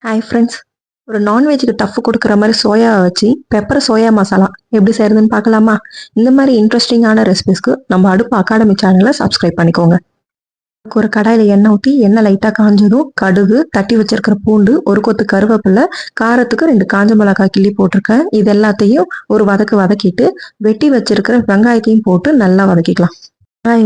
Hi friends. ஒரு நான்வெஜ்ஜுக்கு tough கொடுக்குற மாதிரி சோயாவை வச்சு பெப்பர் சோயா மசாலா எப்படி செய்யறதுன்னு பார்க்கலாமா? இந்த மாதிரி இன்ட்ரெஸ்டிங்கான ரெசிபிஸ்க்கு நம்ம அடுப்பு அகாடமி சேனலை சப்ஸ்கிரைப் பண்ணிக்கோங்க. ஒரு கடாயில் எண்ணெய் ஊற்றி எண்ணெய் லைட்டாக காஞ்சதும் கடுகு, தட்டி வச்சிருக்கிற பூண்டு, ஒரு கொத்து கருவேப்பிலை, காரத்துக்கு 2 காஞ்ச மிளகாய் கிள்ளி போட்டிருக்கேன். இது எல்லாத்தையும் ஒரு வதக்கிட்டு வெட்டி வச்சிருக்கிற வெங்காயத்தையும் போட்டு நல்லா வதக்கிக்கலாம்.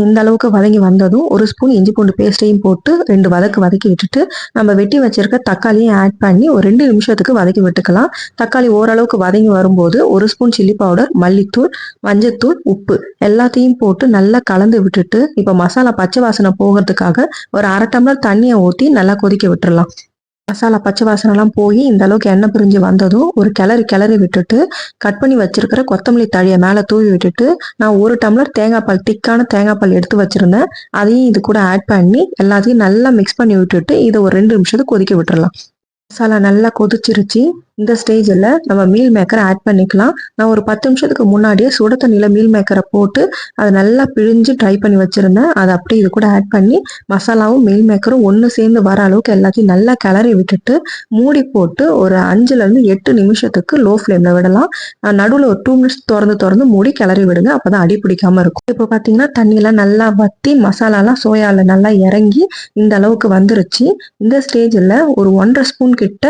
இந்த அளவுக்கு வதங்கி வந்ததும் 1 ஸ்பூன் இஞ்சி பூண்டு பேஸ்ட்டையும் போட்டு 2 வதக்கி விட்டுட்டு நம்ம வெட்டி வச்சிருக்க தக்காளியும் ஆட் பண்ணி ஒரு 2 நிமிஷத்துக்கு வதக்கி விட்டுக்கலாம். தக்காளி ஓரளவுக்கு வதங்கி வரும்போது 1 ஸ்பூன் சில்லி பவுடர், மல்லித்தூள், மஞ்சத்தூள், உப்பு எல்லாத்தையும் போட்டு நல்லா கலந்து விட்டுட்டு இப்போ மசாலா பச்சை வாசனை போகிறதுக்காக ஒரு 1/2 டம்ளர் தண்ணியை ஊற்றி நல்லா கொதிக்க விட்டுறலாம். மசாலா பச்சை வாசனைலாம் போய் இந்த அளவுக்கு எண்ணெய் பிரிஞ்சு வந்ததும் ஒரு கிளறி விட்டுட்டு கட் பண்ணி வச்சிருக்கிற கொத்தமல்லி தழையை மேலே தூவி விட்டுட்டு நான் 1 டம்ளர் தேங்காய் பால், திக்கான தேங்காய் பால் எடுத்து வச்சிருந்தேன். அதையும் இது கூட ஆட் பண்ணி எல்லாத்தையும் நல்லா மிக்ஸ் பண்ணி விட்டுட்டு இதை ஒரு 2 நிமிஷத்துக்கு கொதிக்க விட்டுறலாம். மசாலா நல்லா கொதிச்சிருச்சு. இந்த ஸ்டேஜில் நம்ம மீல் மேக்கரை ஆட் பண்ணிக்கலாம். நான் ஒரு 10 நிமிஷத்துக்கு முன்னாடியே சுட தண்ணியில் மீல் மேக்கரை போட்டு அதை நல்லா பிழிஞ்சு ட்ரை பண்ணி வச்சுருந்தேன். அதை அப்படியே இது கூட ஆட் பண்ணி மசாலாவும் மீல் மேக்கரும் ஒன்று சேர்ந்து வர அளவுக்கு எல்லாத்தையும் நல்லா கிளறி விட்டுட்டு மூடி போட்டு ஒரு 5லேருந்து 8 நிமிஷத்துக்கு லோ ஃப்ளேமில் விடலாம். நடுவில் ஒரு 2 மினிட்ஸ் திறந்து மூடி கிளறி விடுங்க. அப்போ தான் அடி பிடிக்காமல் இருக்கும். இப்போ பார்த்தீங்கன்னா தண்ணியெல்லாம் நல்லா வற்றி மசாலாலாம் சோயாவில் நல்லா இறங்கி இந்த அளவுக்கு வந்துருச்சு. இந்த ஸ்டேஜில் ஒரு 1.5 ஸ்பூன் கிட்ட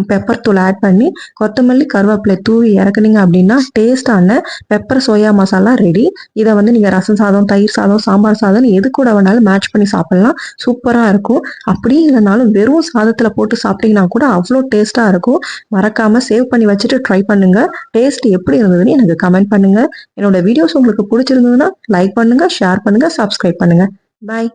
பெப்பர் தூள் ஆட் பண்ணி கொத்தமல்லி, கருவேப்பிலை தூவி இறக்குனீங்க அப்படின்னா டேஸ்டான பெப்பர் சோயா மசாலா ரெடி. இதை நீங்கள் ரசம் சாதம், தயிர் சாதம், சாம்பார் சாதம் எது கூட வேணாலும் மேட்ச் பண்ணி சாப்பிடலாம். சூப்பராக இருக்கும். அப்படி இல்லைனாலும் வெறும் சாதத்தில் போட்டு சாப்பிட்டீங்கன்னா கூட அவ்வளோ டேஸ்ட்டாக இருக்கும். மறக்காமல் சேவ் பண்ணி வச்சுட்டு ட்ரை பண்ணுங்க. டேஸ்ட் எப்படி இருந்ததுன்னு எனக்கு கமெண்ட் பண்ணுங்க. என்னோட வீடியோஸ் உங்களுக்கு பிடிச்சிருந்ததுன்னா லைக் பண்ணுங்க, ஷேர் பண்ணுங்க, சப்ஸ்கிரைப் பண்ணுங்க. பாய்.